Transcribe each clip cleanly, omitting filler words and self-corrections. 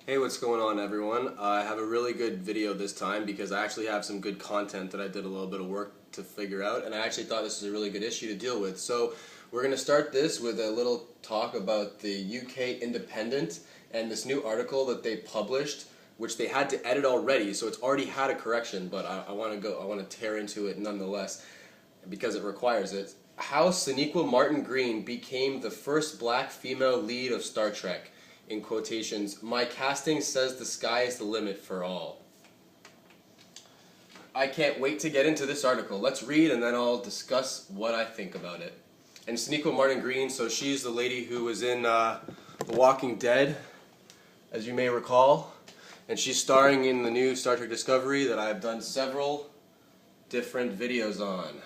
Hey, what's going on, everyone? I have a really good video this time because I actually have some good content that I did a little bit of work to figure out, and I actually thought this was a really good issue to deal with. So we're going to start this with a little talk about the UK Independent and this new article that they published, which they had to edit already, so it's already had a correction, but I want to tear into it nonetheless because it requires it. How Sonequa Martin-Green became the first black female lead of Star Trek. In quotations, "My casting says the sky is the limit for all." I can't wait to get into this article. Let's read and then I'll discuss what I think about it. And Sonequa Martin-Green, so she's the lady who was in The Walking Dead, as you may recall. And she's starring in the new Star Trek Discovery that I've done several different videos on,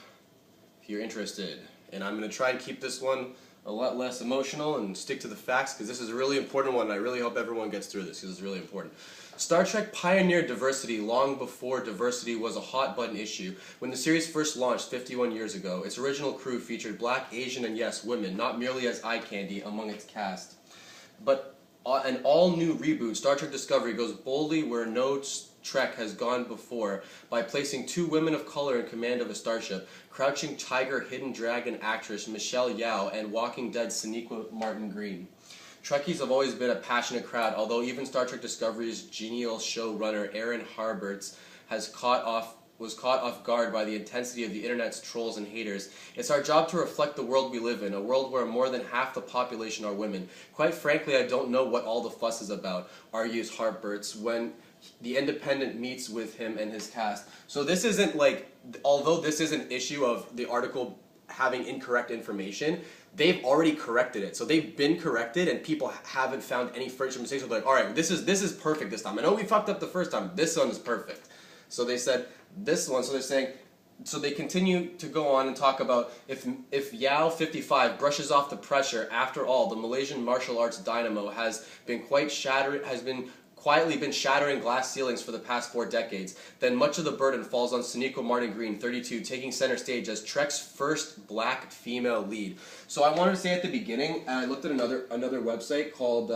if you're interested. And I'm going to try and keep this one a lot less emotional and stick to the facts because this is a really important one and I really hope everyone gets through this because it's really important. Star Trek pioneered diversity long before diversity was a hot button issue. When the series first launched 51 years ago, its original crew featured black, Asian, and yes, women, not merely as eye candy among its cast. But an all-new reboot, Star Trek Discovery, goes boldly where no Trek has gone before by placing two women of color in command of a starship, Crouching Tiger, Hidden Dragon actress Michelle Yeoh and Walking Dead Sonequa Martin-Green. Trekkies have always been a passionate crowd, although even Star Trek Discovery's genial showrunner Aaron Harberts was caught off guard by the intensity of the internet's trolls and haters. It's our job to reflect the world we live in, a world where more than half the population are women. Quite frankly, I don't know what all the fuss is about, argues Harberts when the Independent meets with him and his cast. So this isn't like, although this is an issue of the article having incorrect information, they've already corrected it. So they've been corrected and people haven't found any further mistakes. They're like, alright, this is perfect this time. I know we fucked up the first time, this one is perfect. So they said this one, so they're saying, so they continue to go on and talk about if Yeoh 55 brushes off the pressure, after all, the Malaysian martial arts dynamo has been quietly been shattering glass ceilings for the past 4 decades, then much of the burden falls on Sonequa Martin-Green, 32, taking center stage as Trek's first black female lead. So I wanted to say at the beginning, I looked at another website called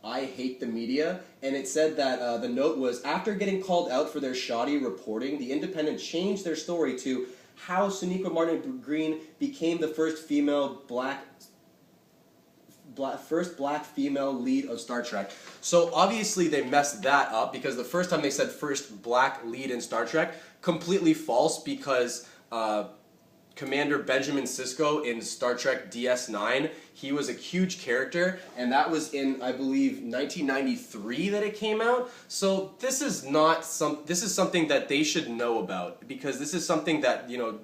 I Hate the Media, and it said that the note was, after getting called out for their shoddy reporting, the Independent changed their story to how Sonequa Martin-Green became the first black female lead of Star Trek. So obviously they messed that up because the first time they said first black lead in Star Trek, completely false because Commander Benjamin Sisko in Star Trek DS9, he was a huge character, and that was in, I believe, 1993 that it came out. So this is something that they should know about because this is something that, you know,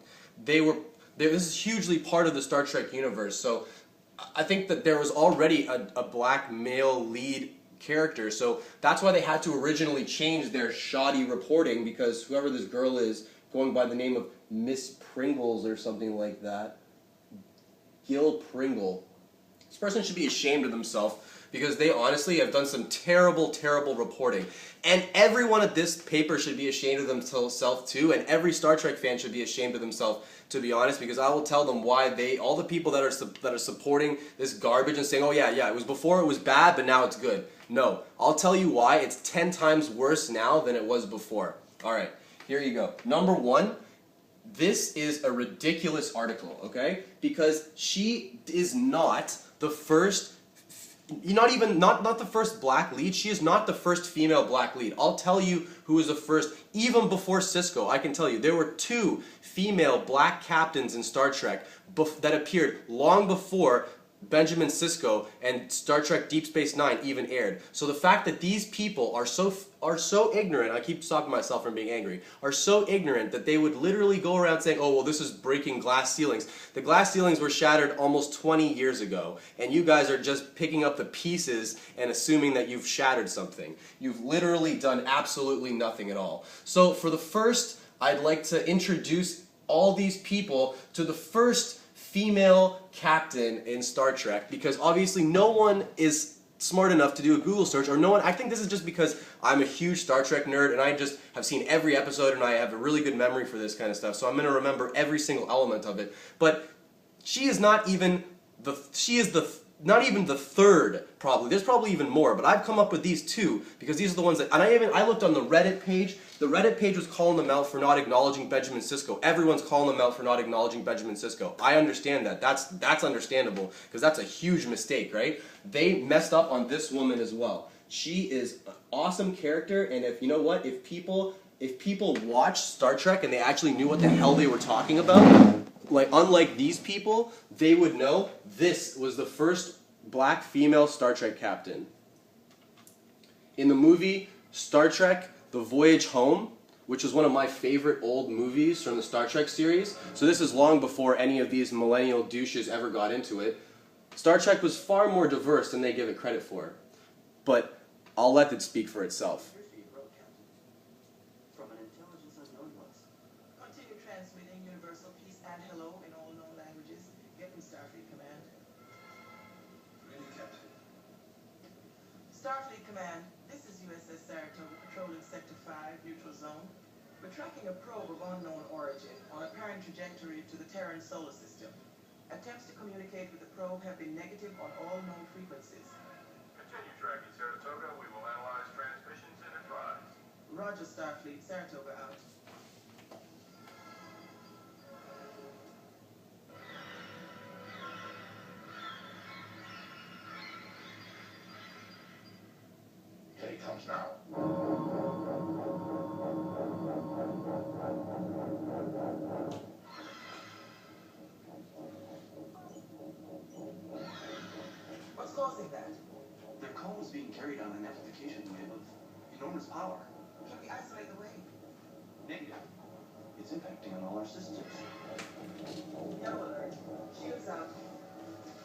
this is hugely part of the Star Trek universe. So I think that there was already a black male lead character, so that's why they had to originally change their shoddy reporting because whoever this girl is, going by the name of Miss Pringles or something like that, Gil Pringle, this person should be ashamed of themselves because they honestly have done some terrible, terrible reporting. And everyone at this paper should be ashamed of themselves too, and every Star Trek fan should be ashamed of themselves, to be honest, because I will tell them why all the people that are supporting this garbage and saying, oh yeah, it was before it was bad, but now it's good. No, I'll tell you why. It's 10 times worse now than it was before. Alright, here you go. Number one, this is a ridiculous article, okay? Because she is not the first, not the first black lead. She is not the first female black lead. I'll tell you who was the first. Even before Sisko, I can tell you, there were 2 female black captains in Star Trek that appeared long before Benjamin Sisko and Star Trek Deep Space Nine even aired. So the fact that these people are so ignorant, I keep stopping myself from being angry, are so ignorant that they would literally go around saying, oh, well, this is breaking glass ceilings. The glass ceilings were shattered almost 20 years ago, and you guys are just picking up the pieces and assuming that you've shattered something. You've literally done absolutely nothing at all. So for the first, I'd like to introduce all these people to the first female captain in Star Trek, because obviously no one is smart enough to do a Google search, or no one, I think this is just because I'm a huge Star Trek nerd and I just have seen every episode and I have a really good memory for this kind of stuff, so I'm going to remember every single element of it. But she is not even she is not even the third, probably. There's probably even more, but I've come up with these two because these are the ones that, and I looked on the Reddit page. The Reddit page was calling them out for not acknowledging Benjamin Sisko. Everyone's calling them out for not acknowledging Benjamin Sisko. I understand that. That's understandable because that's a huge mistake, right? They messed up on this woman as well. She is an awesome character, and if you know what, if people watch Star Trek and they actually knew what the hell they were talking about, like unlike these people, they would know this was the first black female Star Trek captain. In the movie Star Trek The Voyage Home, which is one of my favorite old movies from the Star Trek series, so this is long before any of these millennial douches ever got into it, Star Trek was far more diverse than they give it credit for. But I'll let it speak for itself. Continue transmitting universal peace and hello in all known languages. Get from Starfleet Command. Ready, Captain. Starfleet Command, this is USS Saratoga patrolling Sector 5, neutral zone. We're tracking a probe of unknown origin on a apparent trajectory to the Terran solar system. Attempts to communicate with the probe have been negative on all known frequencies. Continue tracking Saratoga. We will analyze transmissions and advise. Roger, Starfleet. Saratoga out. Here he comes now. What's causing that? Their call is being carried on an amplification wave of enormous power. Can we isolate the wave? Negative. It's impacting on all our systems. Yellow alert. Shields out.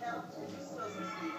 Cal, reduce slows and speed.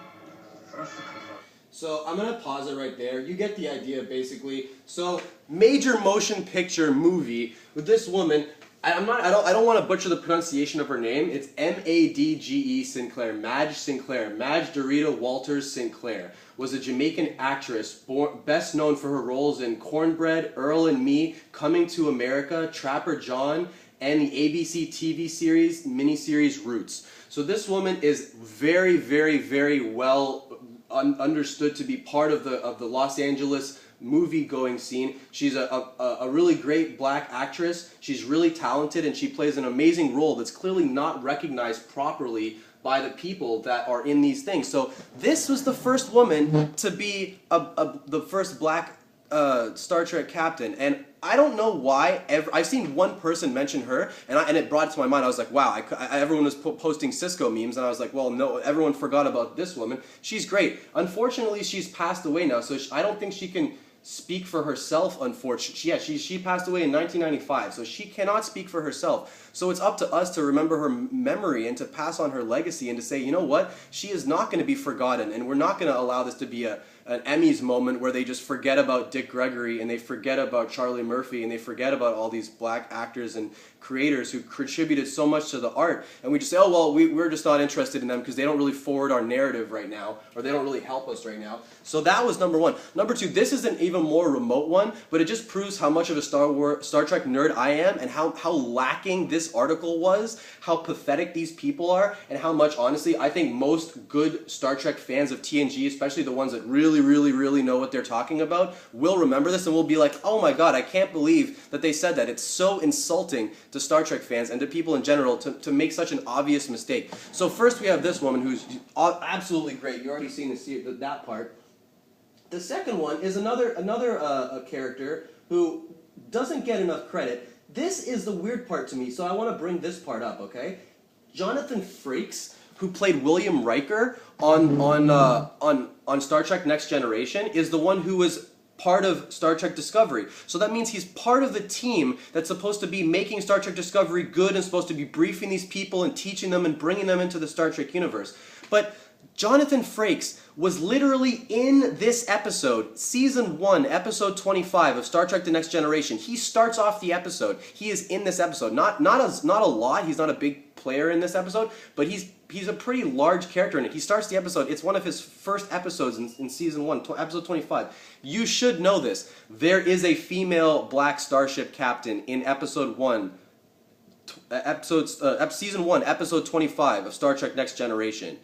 First to confirm. So I'm going to pause it right there. You get the idea, basically. So major motion picture movie with this woman. I don't want to butcher the pronunciation of her name. It's Madge Sinclair. Madge Sinclair. Madge Dorita Walters Sinclair was a Jamaican actress, best known for her roles in Cornbread, Earl and Me, Coming to America, Trapper John, and the ABC TV series miniseries Roots. So this woman is very, very, very well understood to be part of the Los Angeles movie-going scene. She's a really great black actress. She's really talented, and she plays an amazing role that's clearly not recognized properly by the people that are in these things. So this was the first woman to be the first black Star Trek captain, and I don't know why. I've seen one person mention her, and it brought it to my mind. I was like, wow, everyone was posting Cisco memes, and I was like, well, no, everyone forgot about this woman. She's great. Unfortunately, she's passed away now, so I don't think she can speak for herself, unfortunately. Yeah, she passed away in 1995, so she cannot speak for herself. So it's up to us to remember her memory and to pass on her legacy and to say, you know what, she is not going to be forgotten, and we're not going to allow this to be an Emmys moment where they just forget about Dick Gregory and they forget about Charlie Murphy and they forget about all these black actors and creators who contributed so much to the art, and we just say, oh well, we're just not interested in them because they don't really forward our narrative right now, or they don't really help us right now. So that was number one. Number two, this is an even more remote one, but it just proves how much of a Star Trek nerd I am and how lacking this article was, how pathetic these people are, and how much, honestly, I think most good Star Trek fans of TNG, especially the ones that really, really, really know what they're talking about, will remember this and will be like, oh my god, I can't believe that they said that. It's so insulting to Star Trek fans and to people in general to make such an obvious mistake. So first we have this woman who's absolutely great. You already seen that part. The second one is another character who doesn't get enough credit. This is the weird part to me, so I want to bring this part up, okay? Jonathan Frakes, who played William Riker on Star Trek Next Generation, is the one who was part of Star Trek Discovery. So that means he's part of the team that's supposed to be making Star Trek Discovery good and supposed to be briefing these people and teaching them and bringing them into the Star Trek universe. But Jonathan Frakes was literally in this episode, Season 1, Episode 25 of Star Trek The Next Generation. He starts off the episode. He is in this episode. Not a lot. He's not a big player in this episode, but he's a pretty large character in it. He starts the episode. It's one of his first episodes in Season 1, Episode 25. You should know this. There is a female black starship captain in Episode 1, Season 1, Episode 25 of Star Trek Next Generation.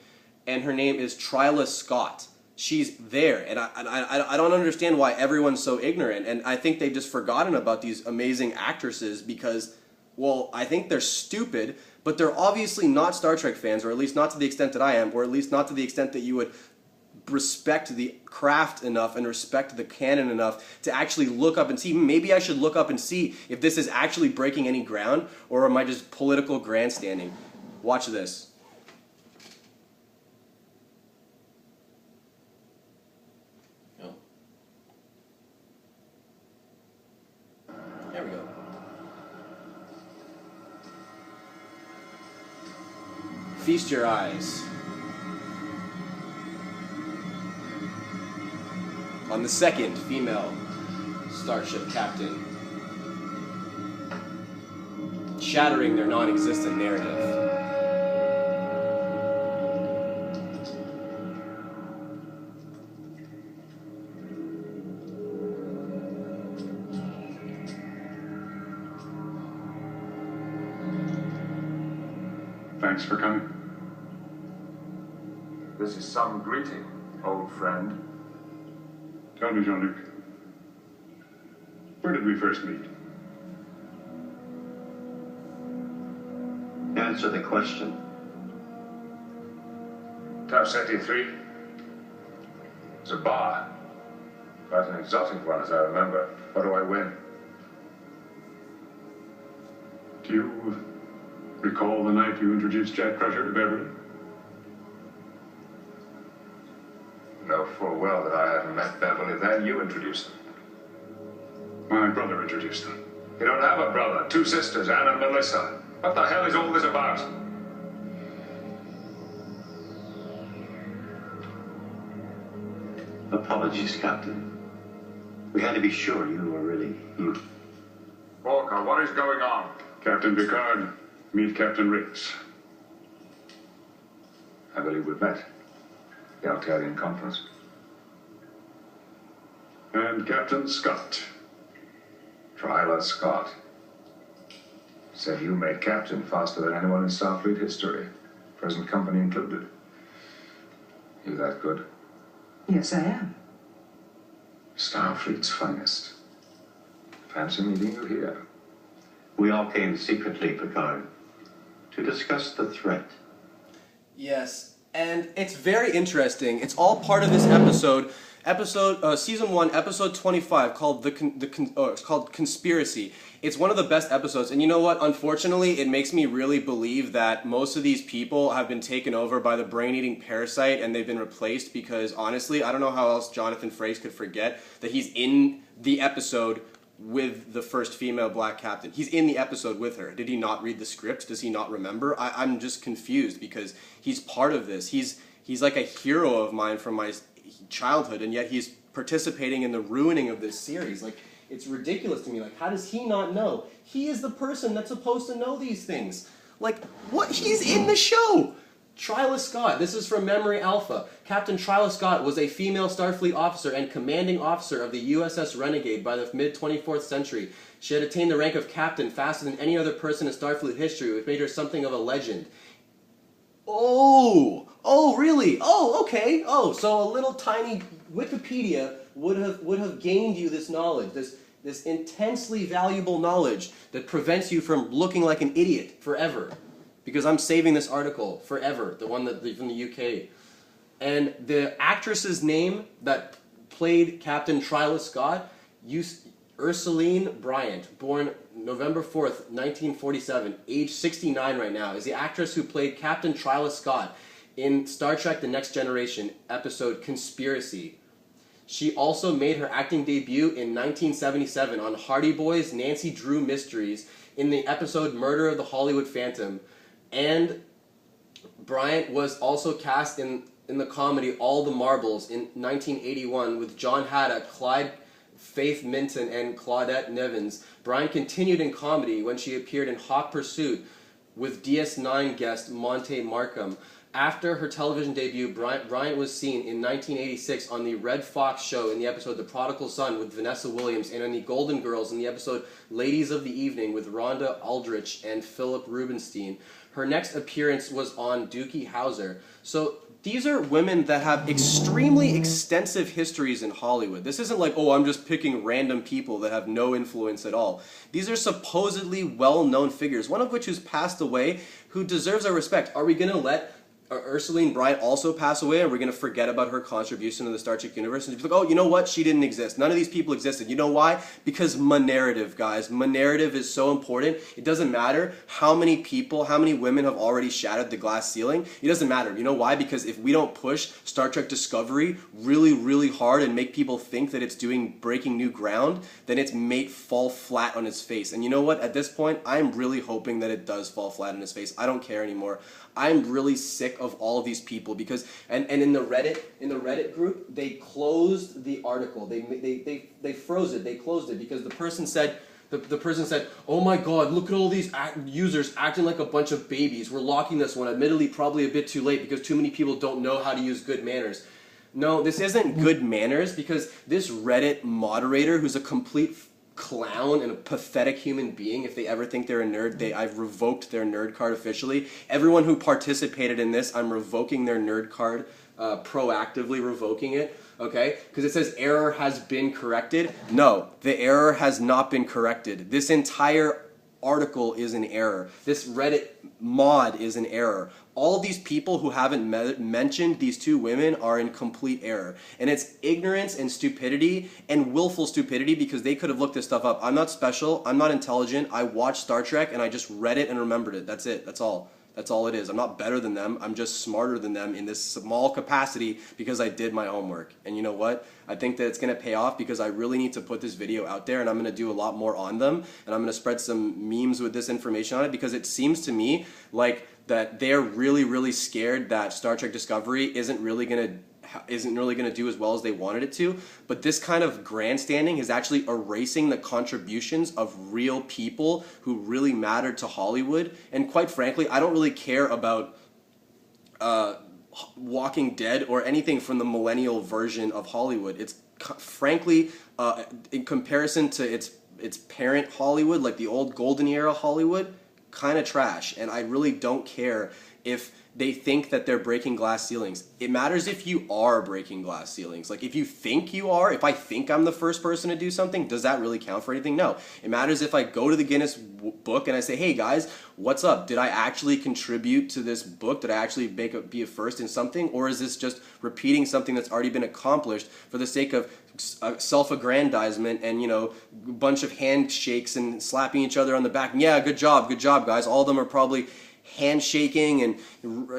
and her name is Twyla Scott. She's there, and I don't understand why everyone's so ignorant, and I think they've just forgotten about these amazing actresses because, well, I think they're stupid, but they're obviously not Star Trek fans, or at least not to the extent that I am, or at least not to the extent that you would respect the craft enough and respect the canon enough to actually look up and see. Maybe I should look up and see if this is actually breaking any ground, or am I just political grandstanding? Watch this. There we go. Feast your eyes on the second female starship captain, shattering their non-existent narrative. Thanks for coming. This is some greeting, old friend. Tell me, Jean-Luc, where did we first meet? Answer the question. Tau 73. It's a bar. Quite an exotic one, as I remember. What do I win? Do you recall the night you introduced Jack Crusher to Beverly? Know full well that I hadn't met Beverly then. You introduced them. My brother introduced them. You don't have a brother. Two sisters, Anne and Melissa. What the hell is all this about? Apologies, Captain. We had to be sure you were really you. Walker, what is going on? Captain Picard, meet Captain Riggs. I believe we've met. The Altarian Conference. And Captain Scott. Twyla Scott. Said you made captain faster than anyone in Starfleet history. Present company included. You that good? Yes, I am. Starfleet's finest. Fancy meeting you here. We all came secretly, Picard, to discuss the threat. Yes, and it's very interesting. It's all part of this season 1, episode 25, called it's called Conspiracy. It's one of the best episodes, and you know what? Unfortunately, it makes me really believe that most of these people have been taken over by the brain-eating parasite, and they've been replaced because, honestly, I don't know how else Jonathan Frakes could forget that he's in the episode with the first female black captain. He's in the episode with her. Did he not read the script? Does he not remember? I'm just confused because he's part of this. He's like a hero of mine from my childhood, and yet he's participating in the ruining of this series. Like, it's ridiculous to me. Like, how does he not know? He is the person that's supposed to know these things. Like, what? He's in the show! Twyla Scott. This is from Memory Alpha. Captain Twyla Scott was a female Starfleet officer and commanding officer of the USS Renegade by the mid-24th century. She had attained the rank of captain faster than any other person in Starfleet history, which made her something of a legend. Oh, really? Oh, okay. Oh, so a little tiny Wikipedia would have gained you this knowledge, this intensely valuable knowledge that prevents you from looking like an idiot forever. Because I'm saving this article forever, the one from the UK. And the actress's name that played Captain Twyla Scott, Ursuline Bryant, born November 4th, 1947, age 69 right now, is the actress who played Captain Twyla Scott in Star Trek The Next Generation episode Conspiracy. She also made her acting debut in 1977 on Hardy Boys' Nancy Drew Mysteries in the episode Murder of the Hollywood Phantom. And Bryant was also cast in the comedy All the Marbles in 1981 with John Haddock, Clyde Faith Minton, and Claudette Nevins. Bryant continued in comedy when she appeared in Hot Pursuit with DS9 guest Monte Markham. After her television debut, Bryant was seen in 1986 on the Red Fox show in the episode The Prodigal Son with Vanessa Williams, and on the Golden Girls in the episode Ladies of the Evening with Rhonda Aldrich and Philip Rubenstein. Her next appearance was on Doogie Howser. So these are women that have extremely extensive histories in Hollywood. This isn't like, oh, I'm just picking random people that have no influence at all. These are supposedly well-known figures, one of which who's passed away, who deserves our respect. Are we going to let Ursuline Bryant also pass away, and we're going to forget about her contribution to the Star Trek universe and just be like, oh, you know what? She didn't exist. None of these people existed. You know why? Because my narrative, guys. My narrative is so important. It doesn't matter how many people, how many women have already shattered the glass ceiling. It doesn't matter. You know why? Because if we don't push Star Trek Discovery really, really hard and make people think that it's breaking new ground, then it's may fall flat on its face. And you know what? At this point, I'm really hoping that it does fall flat on its face. I don't care anymore. I'm really sick of all of these people because and in the Reddit group, they closed the article. They froze it. They closed it because the person said, oh my god, look at all these users acting like a bunch of babies. We're locking this one, admittedly probably a bit too late because too many people don't know how to use good manners. No, this isn't good manners because this Reddit moderator, who's a complete clown and a pathetic human being, if they ever think they're a nerd, I've revoked their nerd card officially. Everyone who participated in this, I'm revoking their nerd card, proactively revoking it, okay? Because it says error has been corrected. No, the error has not been corrected. This entire article is an error. This Reddit mod is an error. All of these people who haven't mentioned these two women are in complete error. And it's ignorance and stupidity and willful stupidity because they could have looked this stuff up. I'm not special. I'm not intelligent. I watched Star Trek and I just read it and remembered it. That's it. That's all. That's all it is. I'm not better than them. I'm just smarter than them in this small capacity because I did my homework. And you know what? I think that it's going to pay off because I really need to put this video out there and I'm going to do a lot more on them. And I'm going to spread some memes with this information on it because it seems to me like that they're really, really scared that Star Trek Discovery isn't really going to do as well as they wanted it to. But this kind of grandstanding is actually erasing the contributions of real people who really mattered to Hollywood. And quite frankly, I don't really care about Walking Dead or anything from the millennial version of Hollywood. It's frankly, in comparison to its parent Hollywood, like the old golden era Hollywood, kind of trash. And I really don't care if they think that they're breaking glass ceilings. It matters if you are breaking glass ceilings. Like if you think you are, if I think I'm the first person to do something, does that really count for anything? No. It matters if I go to the Guinness book and I say, hey guys, what's up? Did I actually contribute to this book? Did I actually be a first in something? Or is this just repeating something that's already been accomplished for the sake of self-aggrandizement and, you know, a bunch of handshakes and slapping each other on the back? And yeah, good job guys. All of them are probably handshaking and,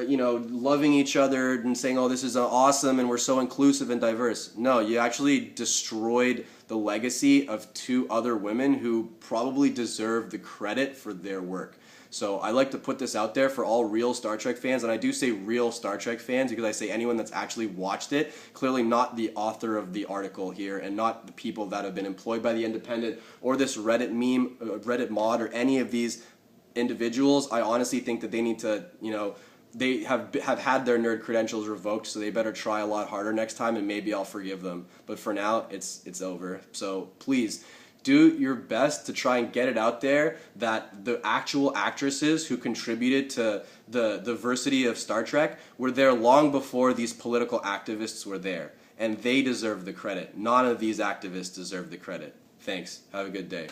you know, loving each other and saying, oh, this is awesome and we're so inclusive and diverse. No, you actually destroyed the legacy of two other women who probably deserve the credit for their work. So I like to put this out there for all real Star Trek fans, and I do say real Star Trek fans because I say anyone that's actually watched it, clearly not the author of the article here and not the people that have been employed by the Independent or this Reddit meme, Reddit mod, or any of these individuals. I honestly think that they need to, you know, they have had their nerd credentials revoked, so they better try a lot harder next time, and maybe I'll forgive them. But for now, it's over. So please do your best to try and get it out there that the actual actresses who contributed to the diversity of Star Trek were there long before these political activists were there, and they deserve the credit. None of these activists deserve the credit. Thanks. Have a good day.